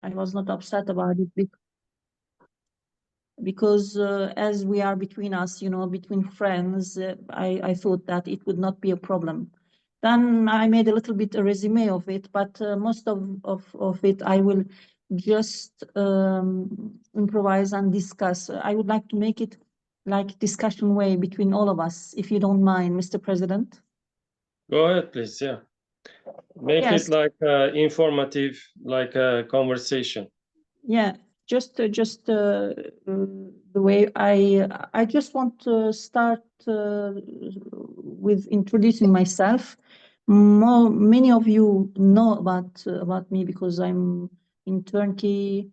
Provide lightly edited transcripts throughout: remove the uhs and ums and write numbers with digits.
I was not upset about it because as we are between us, you know, between friends, I thought that it would not be a problem. Then I made a little bit a resume of it, but most of it I will just improvise and discuss. I would like to make it like discussion way between all of us, if you don't mind, Mr. President. Go ahead, please. Yeah. Make Yes. it like informative, like a conversation. Yeah, just the way I just want to start with introducing myself. Many of you know about me because I'm in Turkey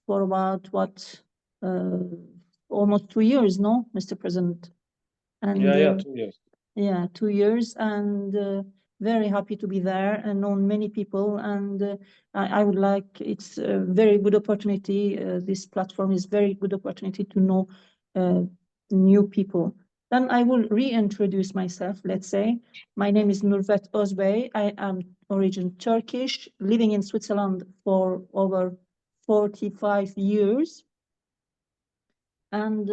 for about almost 2 years, no, Mr. President? And Yeah, 2 years. Yeah, 2 years, and very happy to be there and known many people. And I would like, it's a very good opportunity. This platform is very good opportunity to know new people. Then I will reintroduce myself. Let's say my name is MURVET Özbey. I am origin Turkish, living in Switzerland for over 45 years. And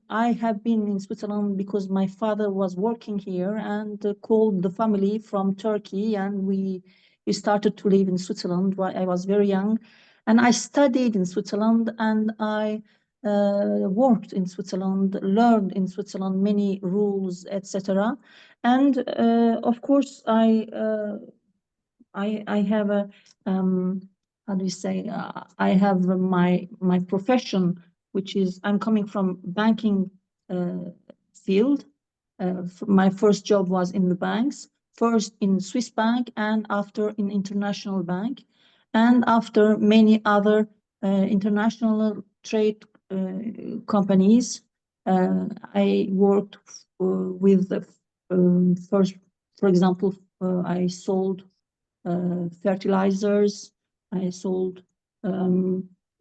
I have been in Switzerland because my father was working here and called the family from Turkey, and we started to live in Switzerland while I was very young. And I studied in Switzerland, and I worked in Switzerland, learned in Switzerland many rules, etc. And of course, I have a how do you say? I have my profession, which is I'm coming from banking field. My first job was in the banks, first in Swiss bank and after in international bank, and after many other international trade companies. I worked with the first, for example, I sold fertilizers. I sold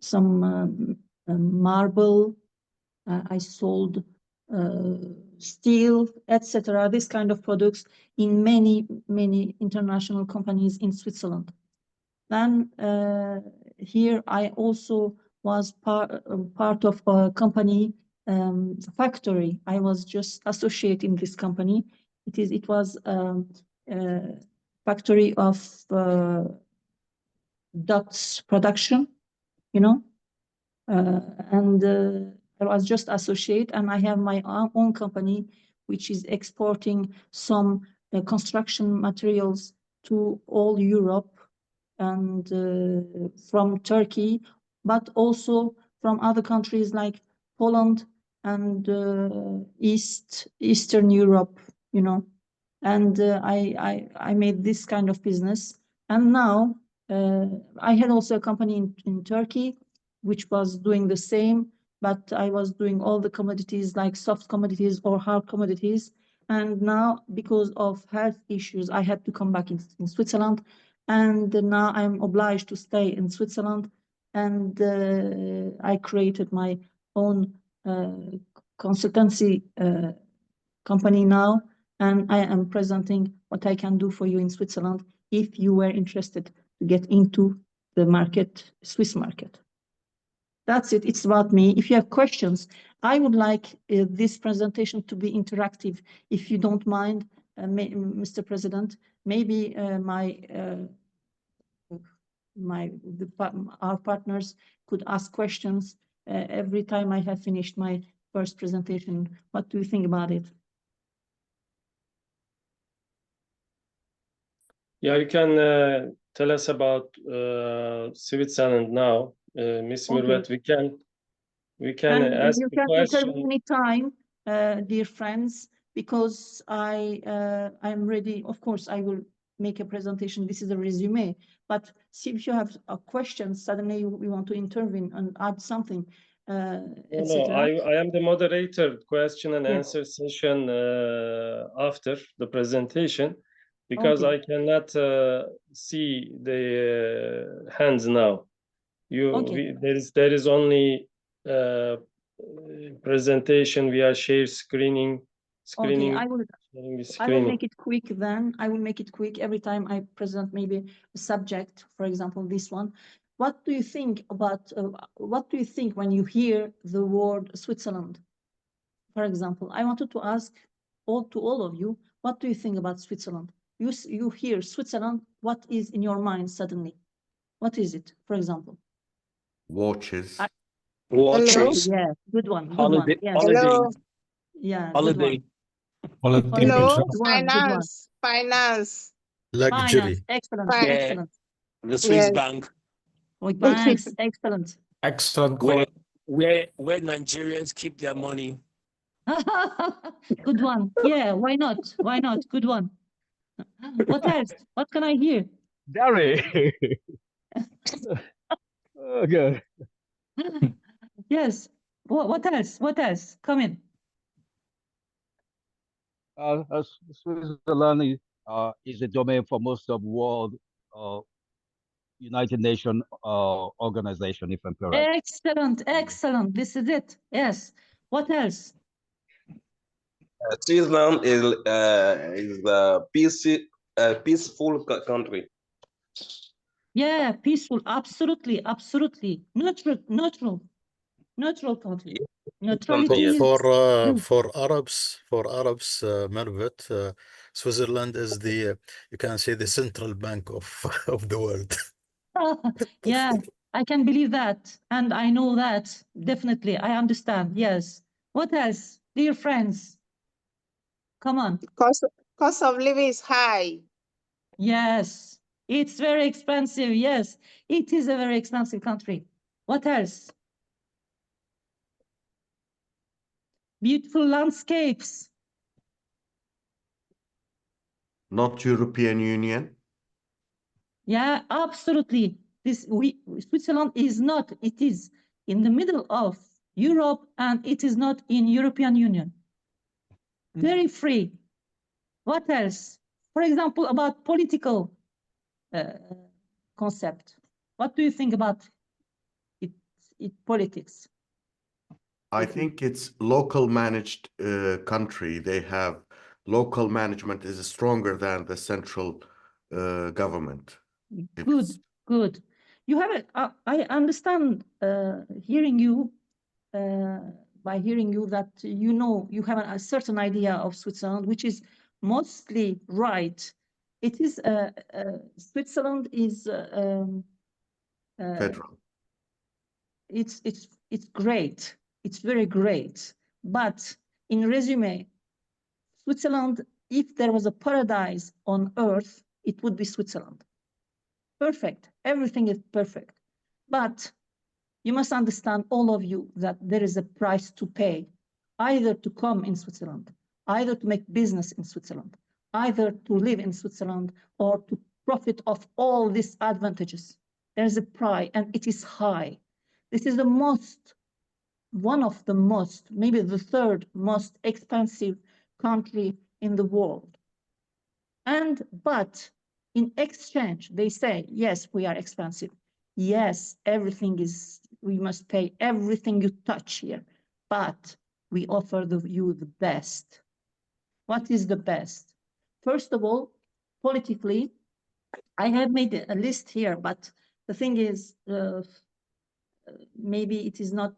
some marble. I sold steel, etc. This kind of products in many international companies in Switzerland. Then here I also was part of a company factory. I was just associate in this company. It was factory of ducts production, you know, and I was just associate, and I have my own company, which is exporting some construction materials to all Europe and from Turkey, but also from other countries like Poland and Eastern Europe, you know. And I made this kind of business. And now I had also a company in Turkey, which was doing the same, but I was doing all the commodities like soft commodities or hard commodities. And now, because of health issues, I had to come back in Switzerland. And now I'm obliged to stay in Switzerland. And I created my own consultancy company now. And I am presenting what I can do for you in Switzerland if you were interested to get into the market, Swiss market. That's it. It's about me. If you have questions, I would like this presentation to be interactive. If you don't mind, Mr. President, maybe our partners could ask questions every time I have finished my first presentation. What do you think about it? Yeah, you can tell us about Switzerland now, Miss Murvet. We can ask you the can question. interview anytime, dear friends, because I'm ready. Of course, I will make a presentation. This is a resume, but see if you have a question, suddenly we want to intervene and add something, etc. I am the moderator, question and answer session after the presentation, because I cannot see the hands now. There is only presentation via share screening. Okay, I will make it quick then. I will make it quick every time I present maybe a subject, for example, this one. What do you think about, what do you think when you hear the word Switzerland? For example, I wanted to ask all of you, what do you think about Switzerland? You hear Switzerland, what is in your mind suddenly? What is it, for example? Watches. Watches. Yeah, good one. Good Holiday. one. Yes. Holiday. Yeah, Holiday. Holiday. Hello, Good one, good one. finance. Finance, excellent, Fine. excellent. The Swiss Yes. bank. With banks, excellent. Excellent. Where Nigerians keep their money. Good one. Yeah, why not? Why not? Good one. What else? What can I hear? Gary. Okay. Yes. What else? What else? Come in. Switzerland is a domain for most of world United Nations organization, if I'm correct. Excellent, excellent. This is it. Yes. What else? Switzerland is a peaceful country. Yeah, peaceful. Absolutely, absolutely. Neutral country. Neutrality is For Arabs, MURVET, Switzerland is the you can say the central bank of of the world. yeah, I can believe that, and I know that definitely. I understand. Yes. What else, dear friends? Come on. Cost of living is high. Yes, it's very expensive. Yes, it is a very expensive country. What else? Beautiful landscapes. Not European Union. Yeah, absolutely. Switzerland is not. It is in the middle of Europe, and it is not in European Union. Very free. What else? For example, about political concept. What do you think about it politics? I think it's local managed country. They have local management is stronger than the central government. Good. You have I understand hearing you by hearing you that you have a certain idea of Switzerland, which is mostly right. It is Switzerland is Federal. It's great. It's very great. But in resume, Switzerland, if there was a paradise on earth, it would be Switzerland. Perfect. Everything is perfect. But you must understand, all of you, that there is a price to pay, either to come in Switzerland, either to make business in Switzerland, either to live in Switzerland, or to profit of all these advantages. There is a price, and it is high. This is one of the most, maybe the third most expensive country in the world. But in exchange, they say, yes, we are expensive. Yes, we must pay everything you touch here, but we offer you the best. What is the best? First of all, politically, I have made a list here, but the thing is, maybe it is not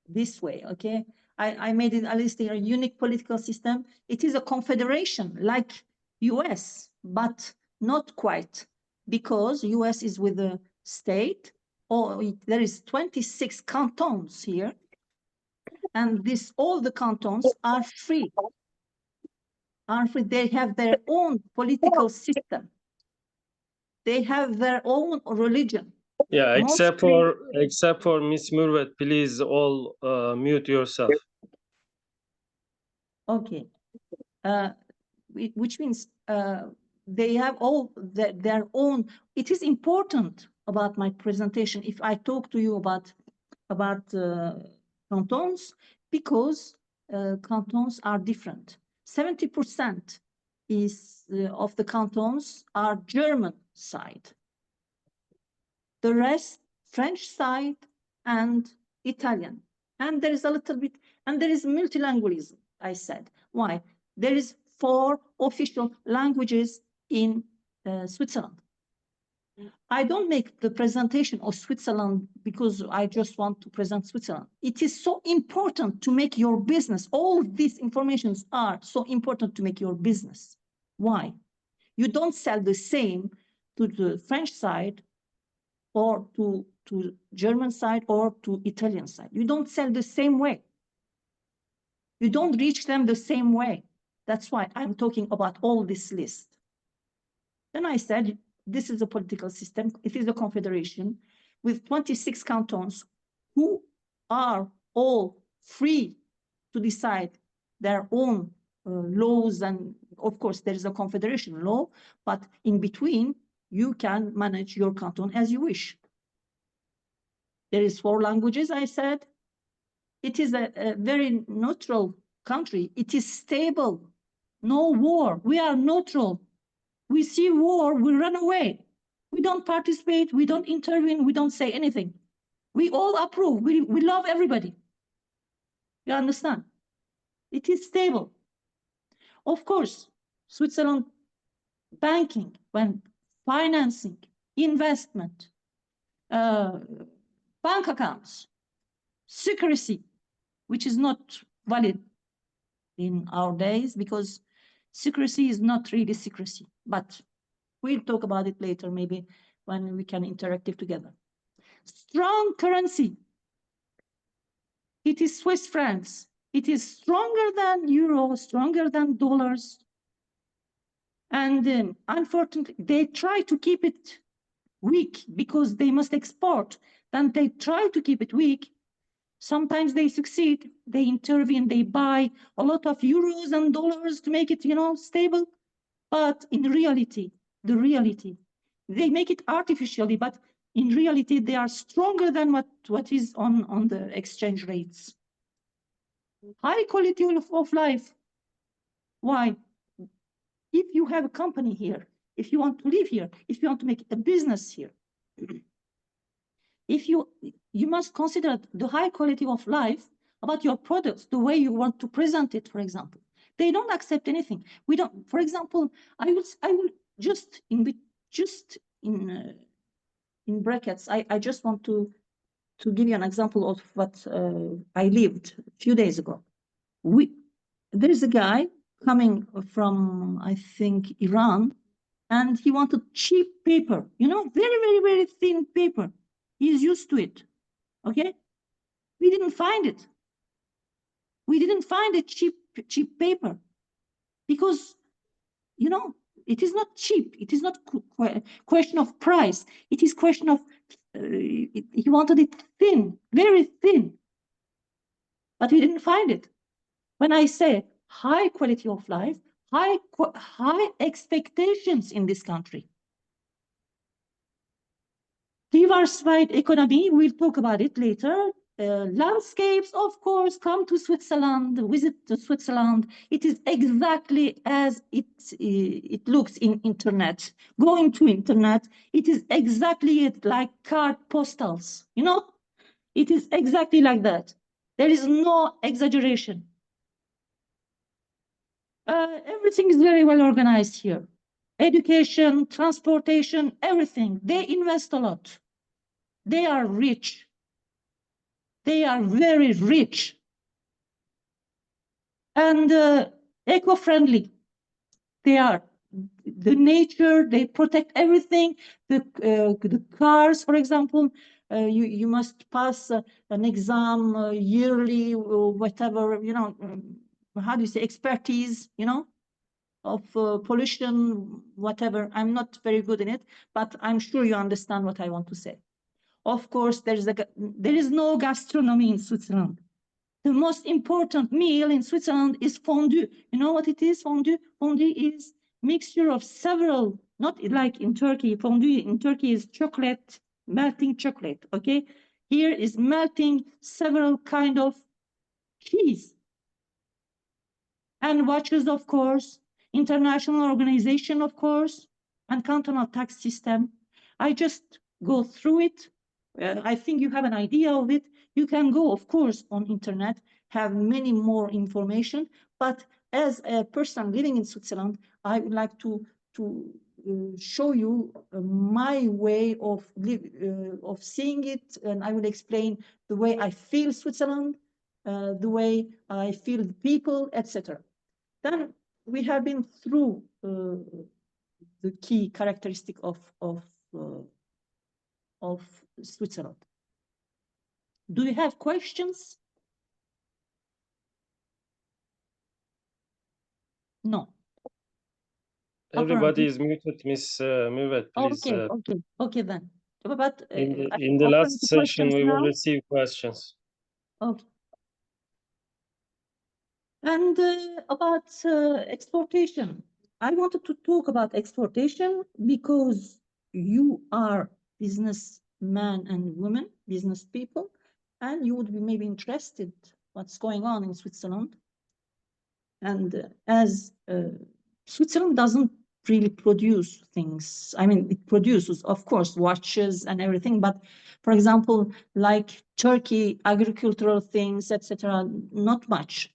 this way, okay? I made a list here, a unique political system. It is a confederation like US, but not quite, because US is with the state, there is 26 cantons here, and all the cantons are free. They have their own political system. They have their own religion. Yeah, except for Miss MURVET, please all mute yourself. Okay. Which means they have all their own. It is important about my presentation if I talk to you about cantons, because cantons are different. 70% of the cantons are German side. The rest French side and Italian. And there is a little bit, and there is multilingualism, I said. Why? There is 4 official languages in Switzerland. I don't make the presentation of Switzerland because I just want to present Switzerland. It is so important to make your business. All these informations are so important to make your business. Why? You don't sell the same to the French side or to German side or to Italian side. You don't sell the same way. You don't reach them the same way. That's why I'm talking about all this list. Then I said, this is a political system. It is a confederation with 26 cantons who are all free to decide their own laws. And of course, there is a confederation law, but in between, you can manage your canton as you wish. There is 4 languages, I said. It is a very neutral country. It is stable. No war. We are neutral. We see war, we run away. We don't participate, we don't intervene, we don't say anything. We all approve, we love everybody. You understand? It is stable. Of course, Switzerland banking, when financing, investment, bank accounts, secrecy, which is not valid in our days because secrecy is not really secrecy, but we'll talk about it later, maybe when we can interactive together. Strong currency. It is Swiss francs. It is stronger than euro, stronger than dollars. And unfortunately, they try to keep it weak because they must export. Then they try to keep it weak. Sometimes they succeed. They intervene. They buy a lot of euros and dollars to make it, stable. But in reality, the reality, they make it artificially, but in reality, they are stronger than what is on the exchange rates. High quality of life. Why? If you have a company here, if you want to live here, if you want to make a business here, if you must consider the high quality of life about your products, the way you want to present it, for example. They don't accept anything. We don't, for example, I will just in brackets, I just want to give you an example of what I lived a few days ago. There is a guy coming from, I think, Iran, and he wanted cheap paper, very, very, very thin paper. He's used to it, okay? We didn't find it. We didn't find a cheap paper because, it is not cheap. It is not question of price. It is question of, he wanted it thin, very thin, but we didn't find it. When I say high quality of life, high expectations in this country. Diversified economy, we'll talk about it later. Landscapes, of course, come to Switzerland, visit Switzerland. It is exactly as it looks in internet. Going to internet, it is exactly like card postals, It is exactly like that. There is no exaggeration. Everything is very well organized here. Education, transportation, everything. They invest a lot. They are rich. They are very rich. And eco-friendly. They are. The nature, they protect everything. The cars, for example, you must pass an exam yearly or whatever, how do you say, expertise, of pollution, whatever. I'm not very good in it, but I'm sure you understand what I want to say. Of course, there is no gastronomy in Switzerland. The most important meal in Switzerland is fondue. You know what it is, fondue? Fondue is mixture of several, not like in Turkey. Fondue in Turkey is chocolate, melting chocolate, okay? Here is melting several kind of cheese. And watches, of course, international organization, of course, and cantonal tax system. I just go through it. I think you have an idea of it. You can go, of course, on internet, have many more information, but as a person living in Switzerland, I would like to show you my way of seeing it, and I will explain the way I feel Switzerland, the way I feel the people, etc. Then we have been through the key characteristic of Switzerland. Do you have questions? No. Everybody is muted, Miss MURVET, please. Okay then. But In the last session, we will receive questions. Okay. And about exportation, I wanted to talk about exportation because you are businessmen and women, business people, and you would be maybe interested what's going on in Switzerland. And as Switzerland doesn't really produce things. I mean, it produces, of course, watches and everything, but for example, like Turkey, agricultural things, etc., not much.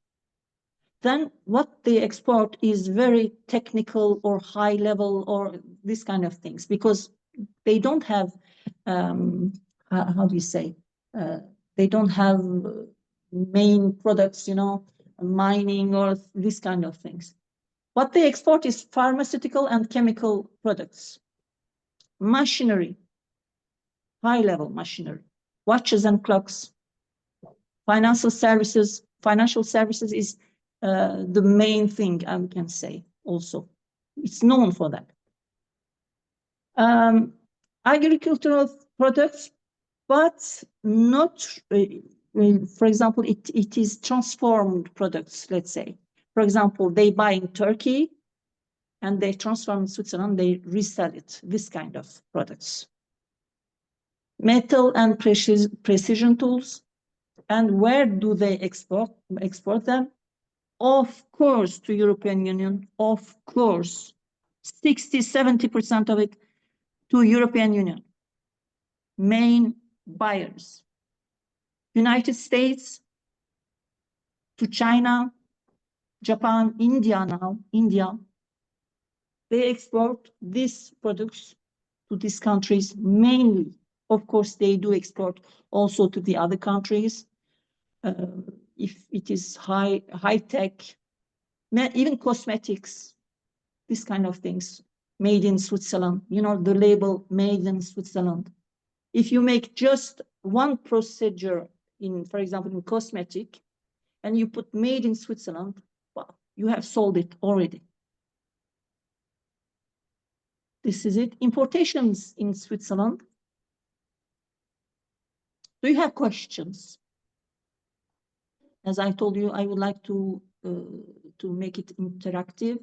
Then what they export is very technical or high level or this kind of things, because they don't have, how do you say, they don't have main products, you know, mining or this kind of things. What they export is pharmaceutical and chemical products, machinery, high level machinery, watches and clocks, financial services. Financial services is the main thing I can say also. It's known for that. Agricultural products, but not, for example, it is transformed products, let's say. For example, they buy in Turkey and they transform in Switzerland, they resell it, this kind of products. Metal and precision tools. And where do they export them? Of course, to European Union, of course, 60–70% of it to European Union. Main buyers. United States, to China, Japan, India now, India. They export these products to these countries mainly. Of course, they do export also to the other countries. If it is high tech, even cosmetics, this kind of things, made in Switzerland, you know, the label made in Switzerland. If you make just one procedure in, for example, in cosmetic, and you put made in Switzerland, well, you have sold it already. This is it. Importations in Switzerland. Do you have questions? As I told you, I would like to make it interactive.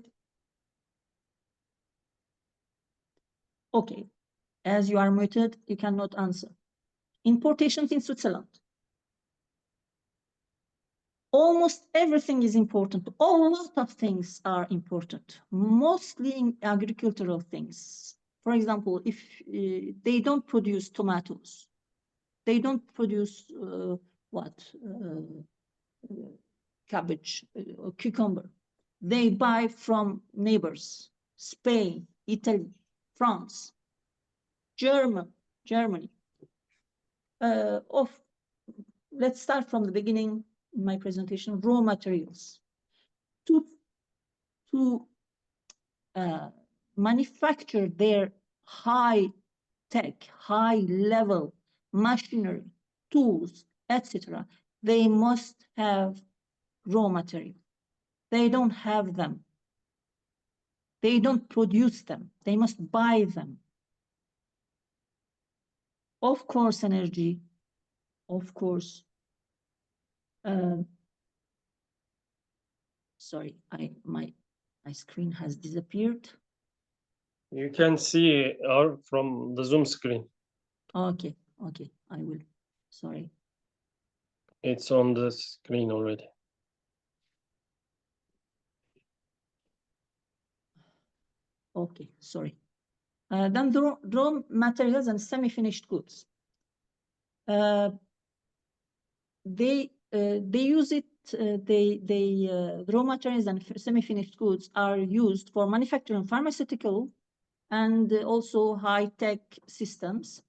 Okay, as you are muted, you cannot answer. Importations in Switzerland. Almost everything is important. A lot of things are important, mostly in agricultural things. For example, if they don't produce tomatoes, they don't produce cabbage or cucumber. They buy from neighbors, Spain, Italy, France, Germany. Let's start from the beginning in my presentation, raw materials. To manufacture their high-tech, high-level machinery, tools, etc., they must have raw material. They don't have them. They don't produce them. They must buy them. Of course, energy. Of course. Sorry, my screen has disappeared. You can see from the Zoom screen. Okay, I will. Sorry. It's on the screen already. Okay, sorry. Then the raw materials and semi-finished goods. They use it the raw materials and semi-finished goods are used for manufacturing pharmaceutical and also high-tech systems.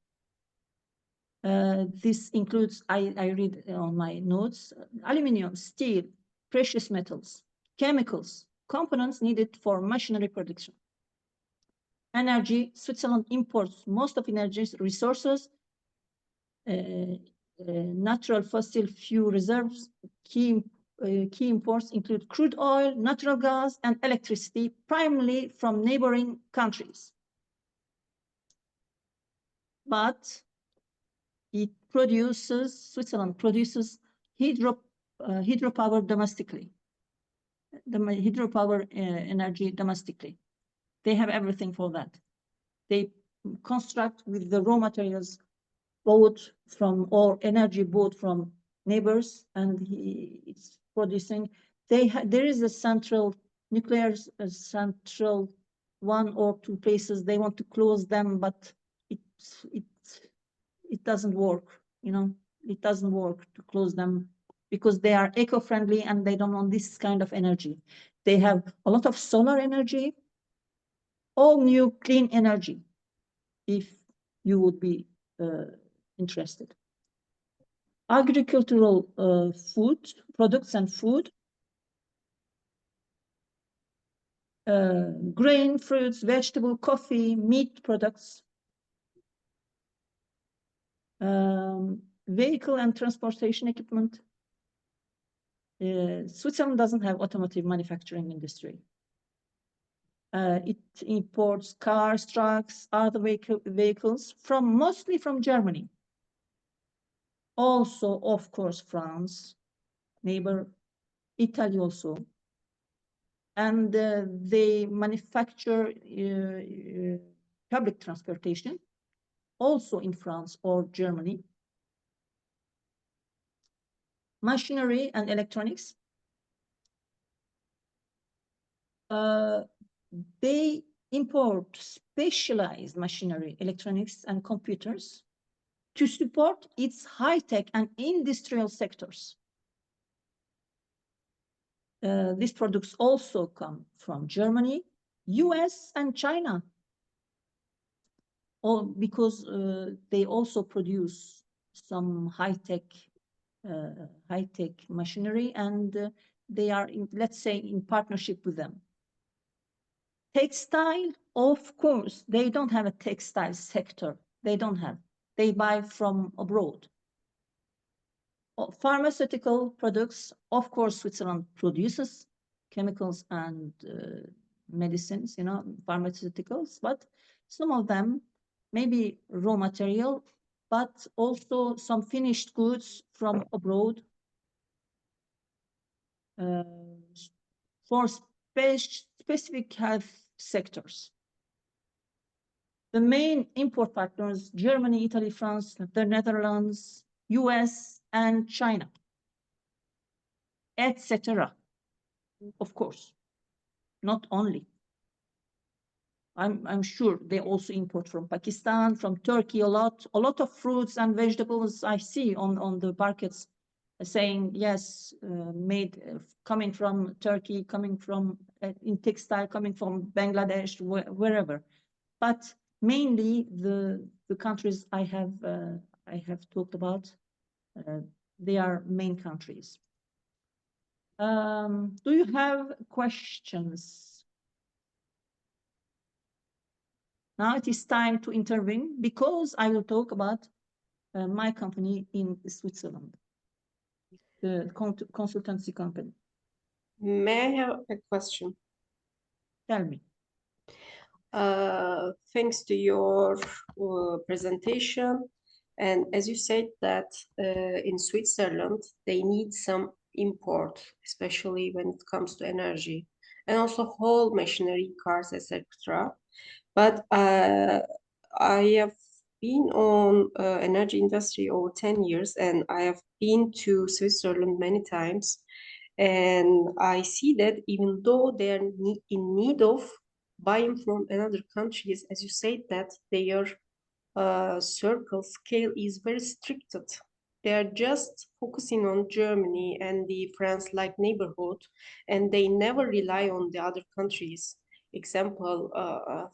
This includes, I read on my notes, aluminum, steel, precious metals, chemicals, components needed for machinery production. Energy, Switzerland imports most of energy resources, natural fossil fuel reserves. Key imports include crude oil, natural gas, and electricity, primarily from neighboring countries. But Switzerland produces hydropower domestically, the hydropower energy domestically. They have everything for that. They construct with the raw materials bought from, or energy bought from neighbors, and it's producing. There is a central nuclear central, one or two places. They want to close them, but it doesn't work. You know, it doesn't work to close them because they are eco-friendly and they don't want this kind of energy. They have a lot of solar energy, all new clean energy, if you would be interested. Agricultural food, products and food, grain, fruits, vegetable, coffee, meat products, vehicle and transportation equipment. Switzerland doesn't have automotive manufacturing industry. It imports cars, trucks, other vehicles mostly from Germany. Also, of course, France, neighbor, Italy also. And they manufacture public transportation, also in France or Germany. Machinery and electronics. They import specialized machinery, electronics, and computers to support its high-tech and industrial sectors. These products also come from Germany, US, and China, because they also produce some high-tech machinery, and they are, let's say, in partnership with them. Textile, of course, they don't have a textile sector. They don't have. They buy from abroad. Pharmaceutical products, of course, Switzerland produces chemicals and medicines, you know, pharmaceuticals, but some of them maybe raw material, but also some finished goods from abroad for specific health sectors. The main import partners, Germany, Italy, France, the Netherlands, US, and China, etc. Of course, not only. I'm sure they also import from Pakistan, from Turkey a lot of fruits and vegetables I see on the markets saying, yes, made coming from Turkey, coming from in textile, coming from Bangladesh, wherever. But mainly the countries I have talked about, they are main countries. Do you have questions? Now it is time to intervene because I will talk about my company in Switzerland, the consultancy company. May I have a question? Tell me. Thanks to your presentation, and as you said that in Switzerland, they need some import, especially when it comes to energy, and also whole machinery, cars, etc. But I have been on energy industry over 10 years, and I have been to Switzerland many times. And I see that even though they are in need of buying from another countries, as you said, that their circle scale is very restricted. They are just focusing on Germany and the France-like neighborhood, and they never rely on the other countries. Example,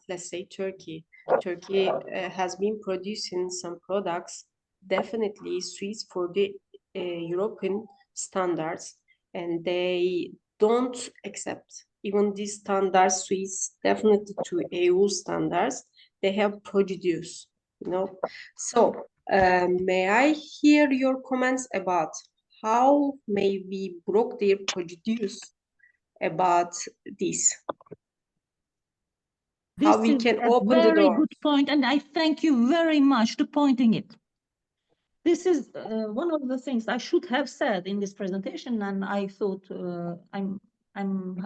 let's say Turkey. Turkey has been producing some products, definitely suits for the European standards, and they don't accept even these standards suits definitely to EU standards. They have produced, you know. So may I hear your comments about how may we broke their prejudice about this? How This we is can a open the very door? good point, and I thank you very much for pointing it. This is one of the things I should have said in this presentation, and I thought I'm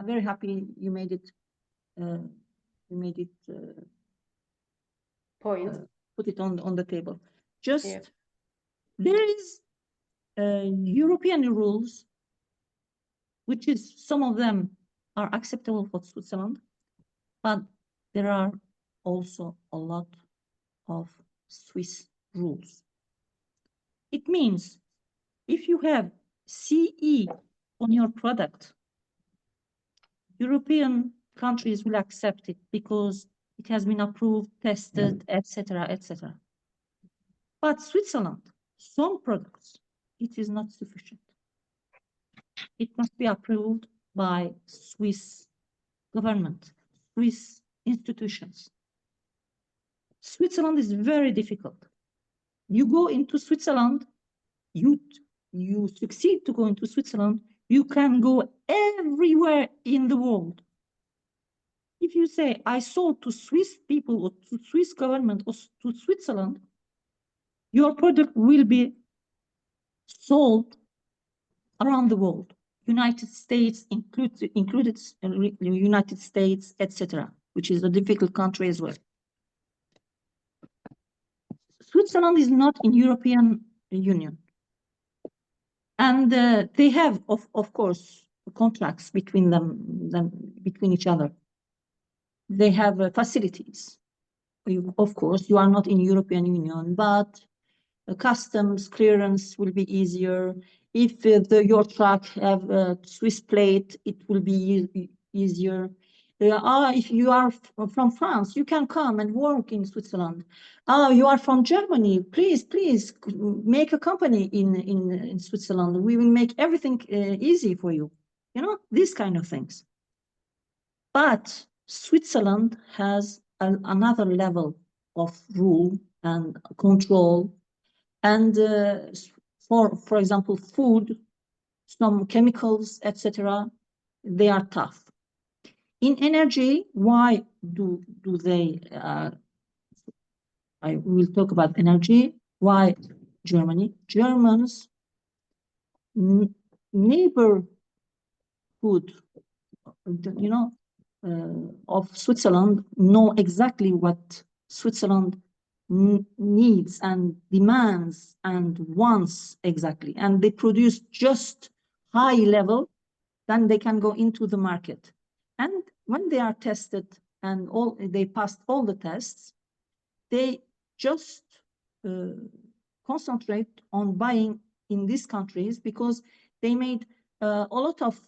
very happy you made it. Point. Put it on the table. Just Yeah. there is European rules, which is some of them are acceptable for Switzerland, but there are also a lot of Swiss rules. It means if you have CE on your product, European countries will accept it because it has been approved, tested, etc., etc. But Switzerland, some products, it is not sufficient. It must be approved by Swiss government, Swiss institutions. Switzerland is very difficult. You go into Switzerland, you succeed to go into Switzerland, you can go everywhere in the world. If you say, I sold to Swiss people or to Swiss government or to Switzerland, your product will be sold around the world. United States included United States, etc., which is a difficult country as well. Switzerland is not in European Union. And they have, of course, contracts between between each other. They have facilities. Of course, you are not in European Union, but customs clearance will be easier. If your truck have a Swiss plate, it will be easier. If you are from France, you can come and work in Switzerland. You are from Germany, please make a company in Switzerland. We will make everything easy for you. You know, these kind of things. But Switzerland has another level of rule and control. And for example, food, some chemicals, etc., they are tough. In energy, why do they? I will talk about energy. Why Germany? Germans neighborhood, you know, of Switzerland know exactly what Switzerland needs and demands and wants exactly, and they produce just high level, then they can go into the market. And when they are tested and they passed all the tests, they just concentrate on buying in these countries because they made a lot of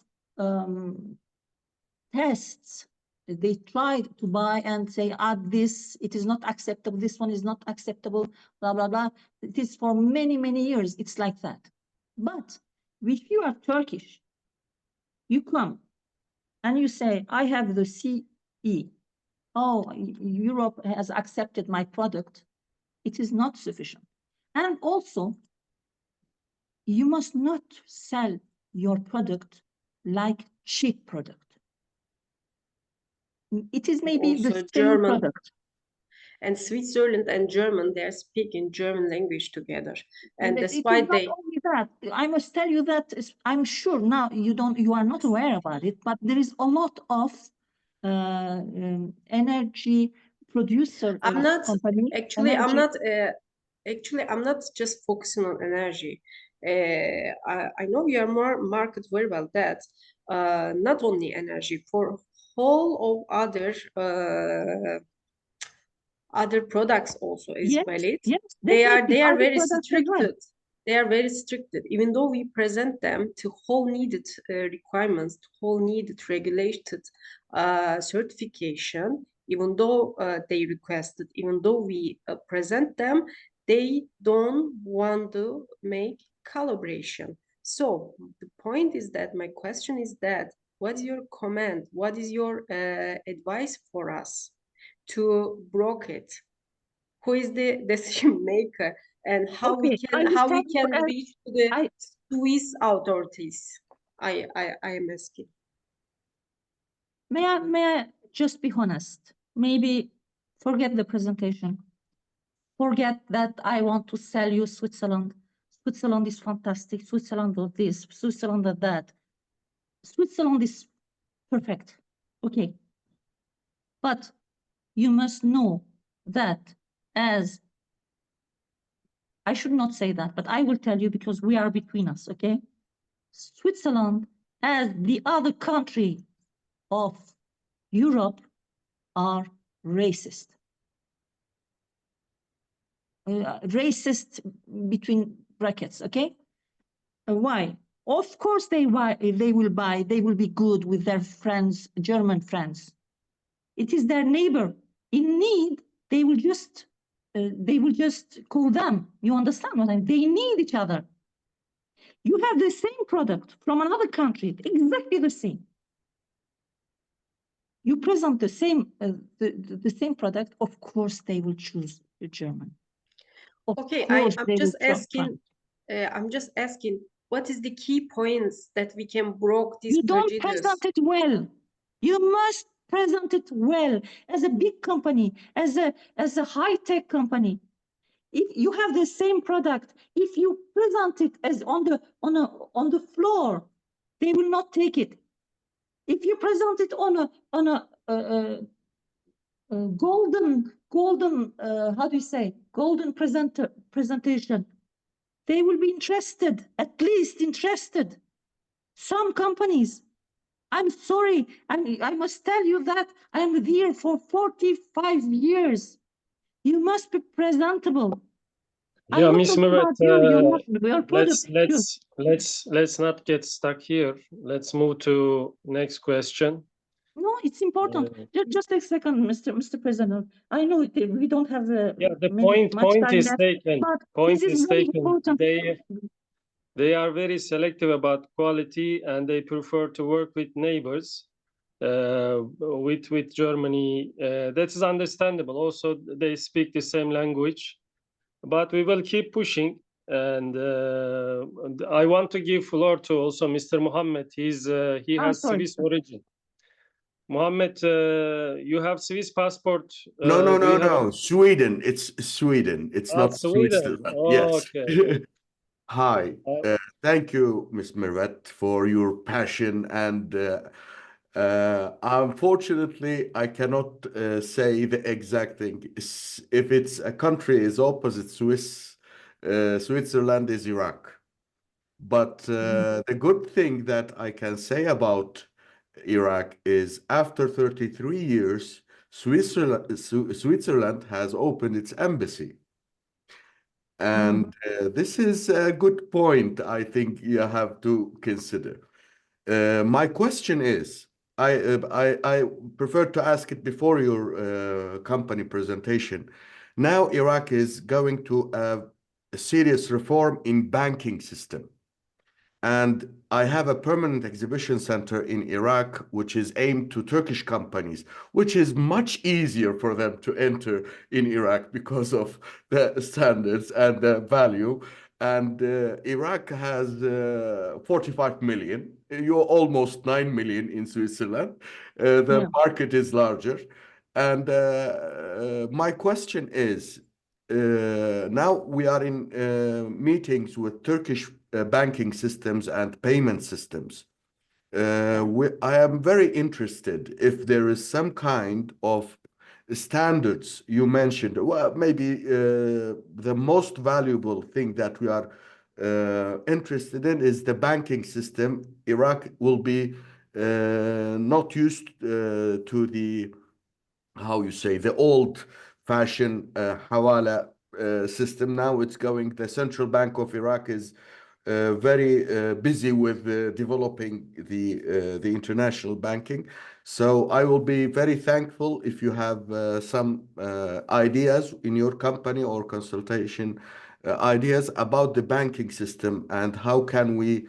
tests. They tried to buy and say, this, it is not acceptable, this one is not acceptable, blah, blah, blah. It is for many, many years, it's like that. But if you are Turkish, you come and you say, I have the CE. Oh, Europe has accepted my product. It is not sufficient. And also, you must not sell your product like cheap product. It is maybe Also the same German. product. And Switzerland and German, they're speaking German language together. And that's it why is not only that. I must tell you that I'm sure now you are not aware about it, but there is a lot of energy producer I'm not company. Actually, I'm not just focusing on energy. I know you are more market very well that not only energy, for whole of other products also is Yes, valid. yes, They are definitely. Other very products as well. restricted. they are very restricted. Even though we present them to whole needed requirements, to whole needed regulated certification, even though they requested, even though we present them, they don't want to make collaboration. So the point is that my question is that what's your comment? What is your advice for us to broker it? Who is the decision maker, and how we can reach to the Swiss authorities? I am asking. May I just be honest? Maybe forget the presentation. Forget that I want to sell you Switzerland. Switzerland is fantastic. Switzerland of this, Switzerland of that. Switzerland is perfect. Okay. But you must know that as, I should not say that, but I will tell you because we are between us, okay? Switzerland, as the other country of Europe, are racist. Racist between brackets, okay? Why? Of course they will be good with their friends, German friends. It is their neighbor. In need, they will just call them. You understand what I mean? They need each other. You have the same product from another country, exactly the same. You present the same product, of course they will choose the German. Okay, I'm just asking, what is the key points that we can broke these prejudice? You don't present it well. You must present it well as a big company, as a high-tech company. If you have the same product, if you present it as on the floor, they will not take it. If you present it on a golden how do you say, golden presentation, they will be interested, at least interested. Some companies, I'm sorry, I must tell you that I'm here for 45 years. You must be presentable. Yeah, Miss MURVET, let's not get stuck here. Let's move to next question. No, it's important. Just a second, Mr. President. I know we don't have the point is taken. Point is taken. They are very selective about quality, and they prefer to work with neighbors, with Germany. That is understandable. Also, they speak the same language, but we will keep pushing. And I want to give floor to also Mr. Mohammed. He has Swiss origin. Mohammed, you have Swiss passport. No. Sweden. It's Sweden. It's not Sweden. Switzerland. Oh, yes. Okay. Hi. Thank you, Ms. MURVET, for your passion. And unfortunately, I cannot say the exact thing. If it's a country is opposite Switzerland is Iraq. But the good thing that I can say about Iraq is after 33 years, Switzerland has opened its embassy. And this is a good point I think you have to consider. My question is, I prefer to ask it before your company presentation. Now Iraq is going to a serious reform in banking system. And I have a permanent exhibition center in Iraq, which is aimed to Turkish companies, which is much easier for them to enter in Iraq because of the standards and the value. And Iraq has 45 million. You're almost 9 million in Switzerland. The market is larger. And my question is, now we are in meetings with Turkish banking systems and payment systems. I am very interested if there is some kind of standards you mentioned. Well, maybe the most valuable thing that we are interested in is the banking system. Iraq will be not used to the, how you say, the old-fashioned hawala system. Now it's going, the Central Bank of Iraq is very busy with developing the international banking. So I will be very thankful if you have some ideas in your company or consultation ideas about the banking system and how can we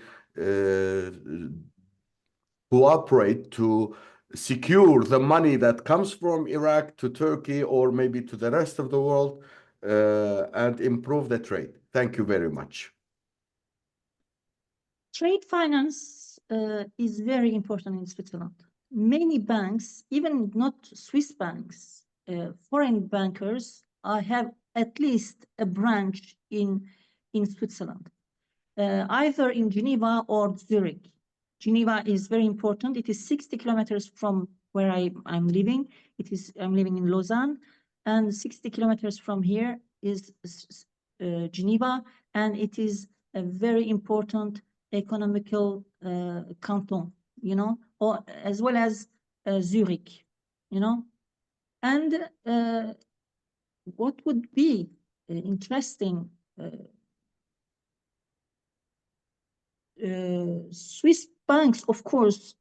cooperate to secure the money that comes from Iraq to Turkey or maybe to the rest of the world and improve the trade. Thank you very much. Trade finance is very important in Switzerland. Many banks, even not Swiss banks, foreign bankers have at least a branch in Switzerland, either in Geneva or Zurich. Geneva is very important. It is 60 kilometers from where I'm living. I'm living in Lausanne, and 60 kilometers from here is Geneva, and it is a very important economical canton, you know, or as well as Zurich, you know. And what would be interesting, Swiss banks, of course,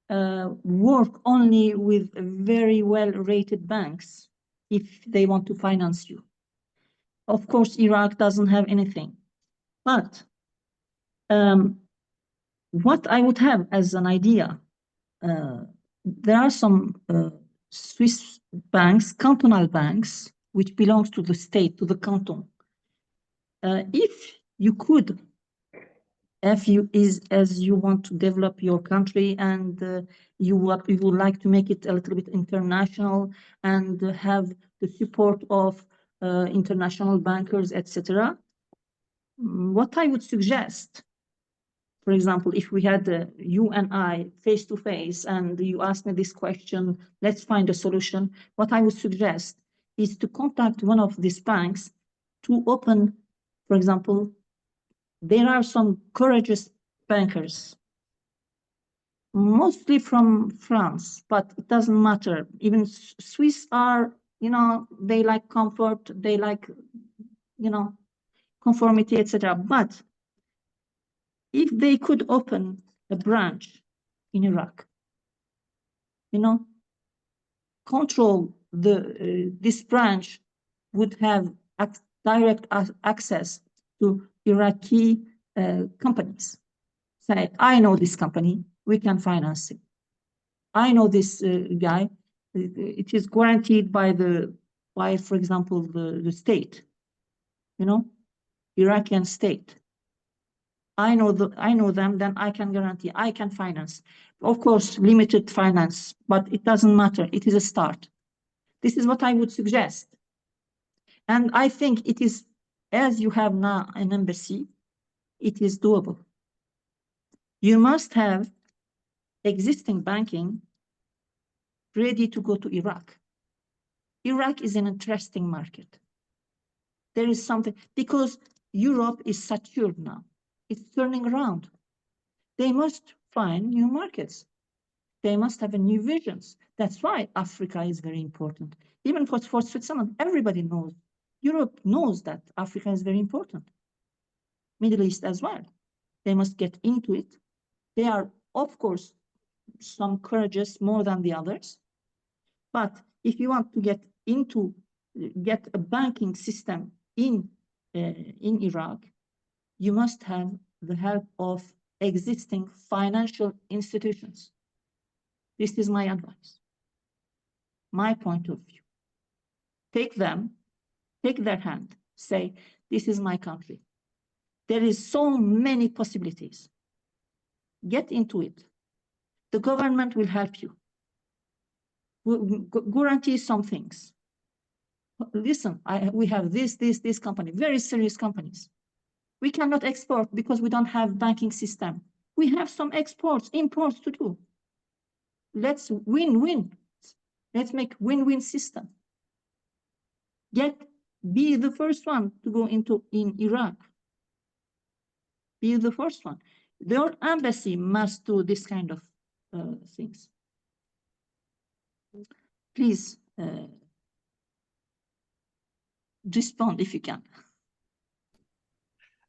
work only with very well-rated banks if they want to finance you. Of course, Iraq doesn't have anything, but what I would have as an idea, there are some Swiss banks, cantonal banks, which belongs to the state, to the canton. If you could, as you want to develop your country and you would like to make it a little bit international and have the support of international bankers, etc. What I would suggest, for example, if we had you and I face to face and you asked me this question, let's find a solution. What I would suggest is to contact one of these banks to open, for example, there are some courageous bankers, mostly from France, but it doesn't matter. Even Swiss are, you know, they like comfort, they like, you know, conformity, etc. But if they could open a branch in Iraq, you know, control this branch would have direct access to Iraqi companies. Say, I know this company, we can finance it. I know this guy, it is guaranteed by for example, the state, you know, Iraqi state. I know them, then I can guarantee, I can finance. Of course, limited finance, but it doesn't matter. It is a start. This is what I would suggest. And I think it is, as you have now an embassy, it is doable. You must have existing banking ready to go to Iraq. Iraq is an interesting market. There is something, because Europe is saturated now. It's turning around. They must find new markets. They must have new visions. That's why Africa is very important. Even for Switzerland, everybody knows. Europe knows that Africa is very important. Middle East as well. They must get into it. They are, of course, some courageous more than the others. But if you want to get a banking system in Iraq, you must have the help of existing financial institutions. This is my advice, my point of view. Take them, take their hand, say, this is my country. There is so many possibilities. Get into it. The government will help you. We'll guarantee some things. Listen, we have this company, very serious companies. We cannot export because we don't have banking system. We have some exports, imports to do. Let's win-win. Let's make win-win system. Be the first one to go in Iraq. Be the first one. Their embassy must do this kind of things. Please respond if you can.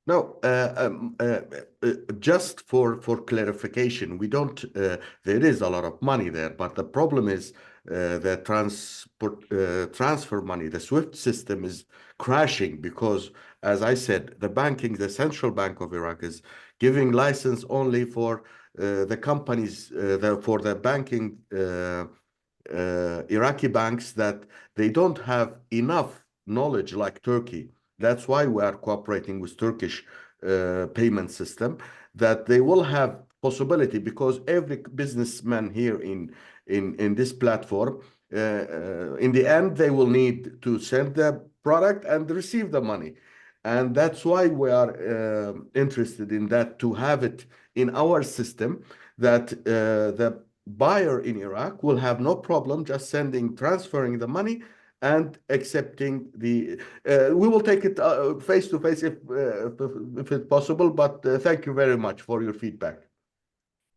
No, just for clarification, we don't. There is a lot of money there, but the problem is the transfer money. The SWIFT system is crashing because, as I said, the Central Bank of Iraq is giving license only for the companies, for the banking Iraqi banks that they don't have enough knowledge like Turkey. That's why we are cooperating with Turkish payment system, that they will have possibility, because every businessman here in this platform, in the end, they will need to send the product and receive the money. And that's why we are interested in that, to have it in our system, that the buyer in Iraq will have no problem just transferring the money and accepting the. We will take it face to face if it's possible. But thank you very much for your feedback.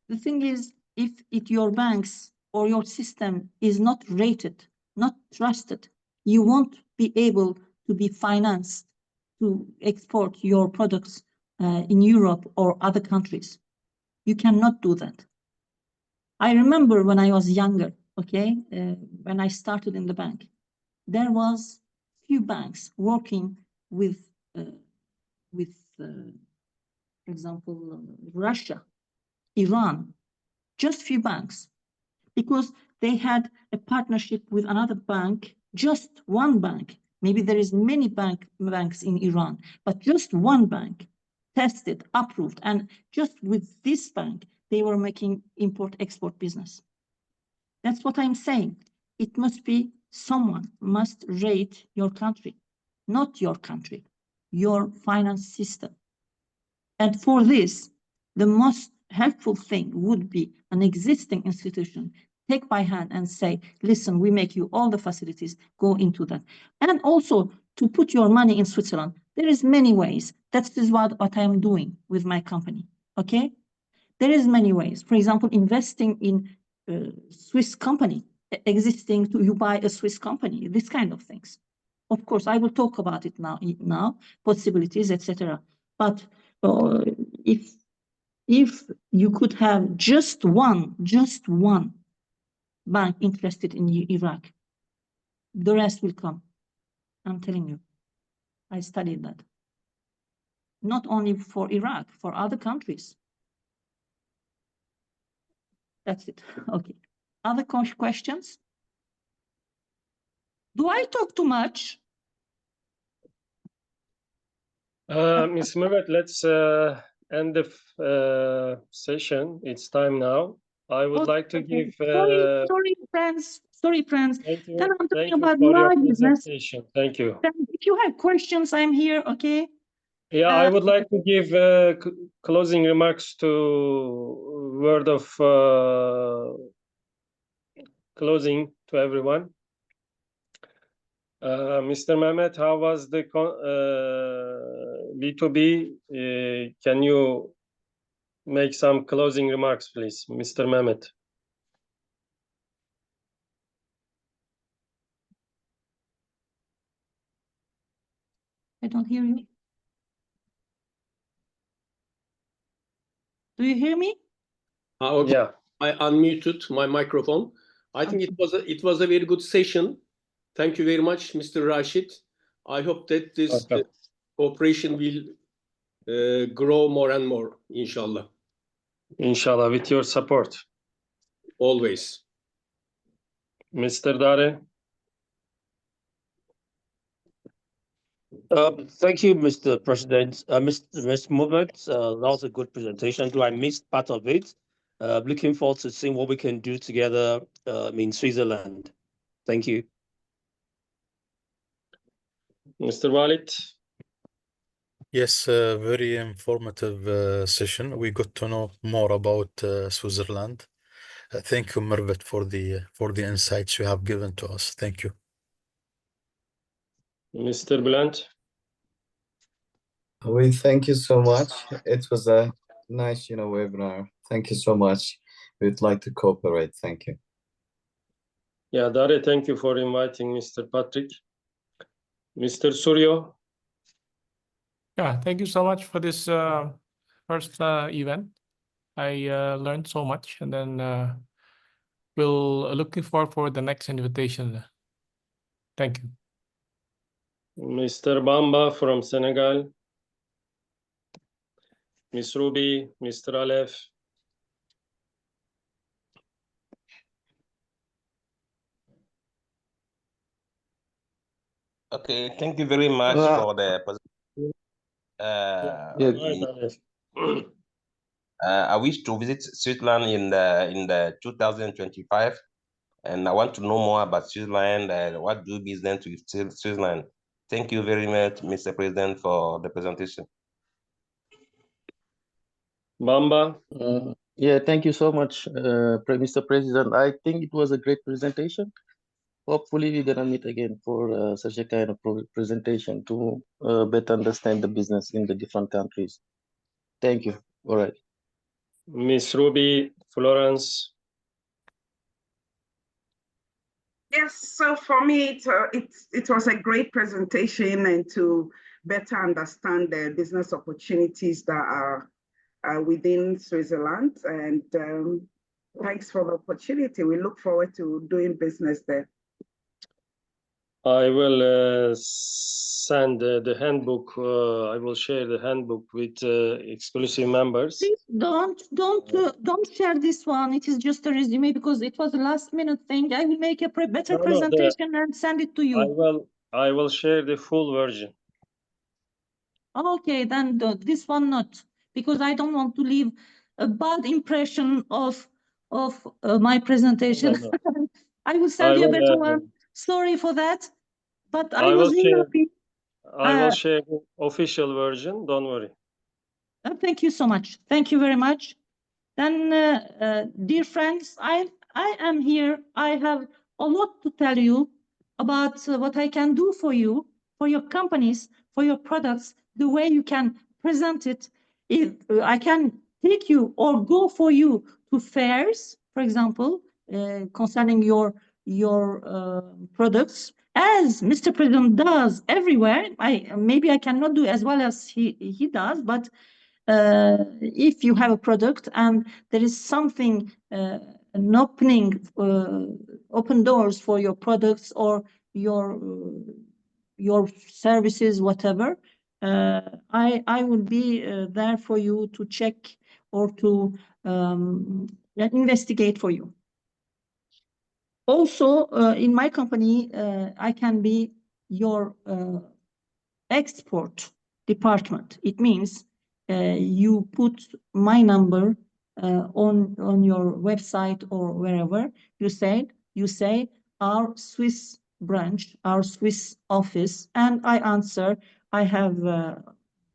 The thing is, if your banks or your system is not rated, not trusted, you won't be able to be financed to export your products in Europe or other countries. You cannot do that. I remember when I was younger, okay, when I started in the bank, there was few banks working with, for example, Russia, Iran, just few banks, because they had a partnership with another bank, just one bank. Maybe there is many banks in Iran, but just one bank tested, approved, and just with this bank, they were making import-export business. That's what I'm saying. It must be someone must rate your country, not your country, your finance system. And for this, the most helpful thing would be an existing institution take by hand and say, listen, we make you all the facilities, go into that. And also to put your money in Switzerland, there is many ways. That is what I'm doing with my company, okay? There is many ways. For example, investing in Swiss company, existing to you buy a Swiss company, this kind of things. Of course, I will talk about it now, possibilities, etc. But if you could have just one bank interested in Iraq, the rest will come. I'm telling you, I studied that. Not only for Iraq, for other countries. That's it. Okay. Other questions? Do I talk too much? Ms. MURVET, let's end the session. It's time now. I would like to give. Sorry, friends. Thank you. Then I'm talking Thank you about for my your business. presentation. Thank you. If you have questions, I'm here. Okay. Yeah, I would like to give closing remarks to word of closing to everyone. Mr. Mehmet, how was the B2B? Can you make some closing remarks, please, Mr. Mehmet? I don't hear you. Do you hear me? Okay. Yeah. I unmuted my microphone. I think it was a very good session. Thank you very much, Mr. Rashid. I hope that this cooperation will grow more and more, inshallah. Inshallah, with your support. Always. Mr. Dare. Thank you, Mr. President. Mr. MURVET, that was a good presentation. I missed part of it. Looking forward to seeing what we can do together in Switzerland. Thank you. Mr. Walid. Yes, very informative session. We got to know more about Switzerland. Thank you, MURVET, for the insights you have given to us. Thank you. Mr. Bülent. We thank you so much. It was a nice, webinar. Thank you so much. We'd like to cooperate. Thank you. Yeah, Dare, thank you for inviting Mr. Patrick. Mr. Suryo. Yeah, thank you so much for this first event. I learned so much, and then we'll looking forward for the next invitation. Thank you. Mr. Bamba from Senegal. Miss Ruby, Mr. Aleph. Okay, thank you very much for the presentation. I wish to visit Switzerland in the 2025, and I want to know more about Switzerland and what do business with Switzerland. Thank you very much, Mr. President, for the presentation. Bamba. Yeah, thank you so much, Mr. President. I think it was a great presentation. Hopefully, we're gonna meet again for such a kind of presentation to better understand the business in the different countries. Thank you. All right. Miss Ruby, Florence. Yes, so for me, it was a great presentation and to better understand the business opportunities that are within Switzerland. And thanks for the opportunity. We look forward to doing business there. I will send the handbook. I will share the handbook with exclusive members. Please don't share this one. It is just a resume because it was a last minute thing. I will make a better presentation and send it to you. I will share the full version. Okay, then this one not, because I don't want to leave a bad impression of my presentation. No. I will send you a better one. Sorry for that, but I was really happy. I will share the official version. Don't worry. Thank you so much. Thank you very much. Then, dear friends, I am here. I have a lot to tell you about what I can do for you, for your companies, for your products, the way you can present it. If I can take you or go for you to fairs, for example, concerning your products, as Mr. President does everywhere. Maybe I cannot do as well as he does, but if you have a product and there is something, an open doors for your products or your services, whatever, I will be there for you to check or to investigate for you. Also, in my company, I can be your export department. It means you put my number on your website or wherever. You say our Swiss branch, our Swiss office, and I answer. I have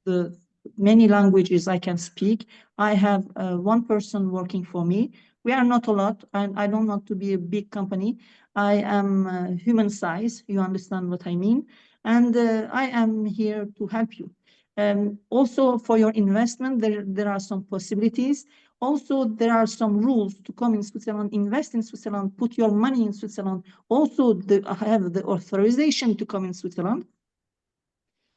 the many languages I can speak. I have one person working for me. We are not a lot, and I don't want to be a big company. I am human size. You understand what I mean? And I am here to help you. Also, for your investment, there are some possibilities. Also, there are some rules to come in Switzerland, invest in Switzerland, put your money in Switzerland. Also, have the authorization to come in Switzerland.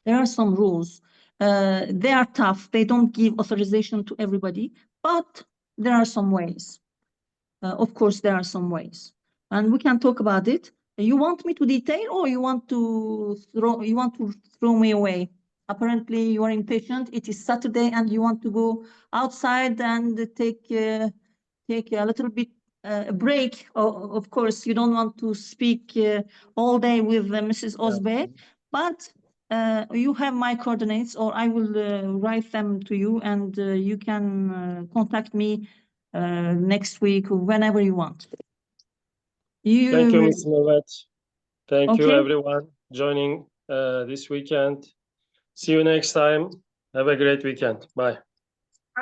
There are some rules. They are tough. They don't give authorization to everybody, but there are some ways. Of course, there are some ways, and we can talk about it. You want me to detail, or you want to throw me away? Apparently, you are impatient. It is Saturday, and you want to go outside and take a little bit break. Of course, you don't want to speak all day with Mrs. Osbe, but you have my coordinates, or I will write them to you, and you can contact me next week, whenever you want. Thank you, Ms. MURVET. Thank you, Okay. everyone, joining this weekend. See you next time. Have a great weekend. Bye.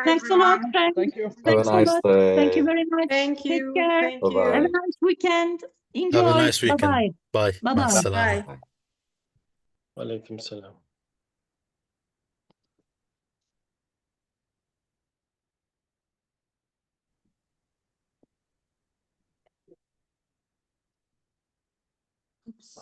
Thanks a lot, friends. Thank you. Thanks Have a nice day. Thank you very much. Thank Take you. care. Thank Bye-bye. you. Have a nice weekend. Enjoy. Have a nice weekend. Bye-bye. Bye. Bye-bye. Ma'as-salama. Bye. Alaikum salam. Oops.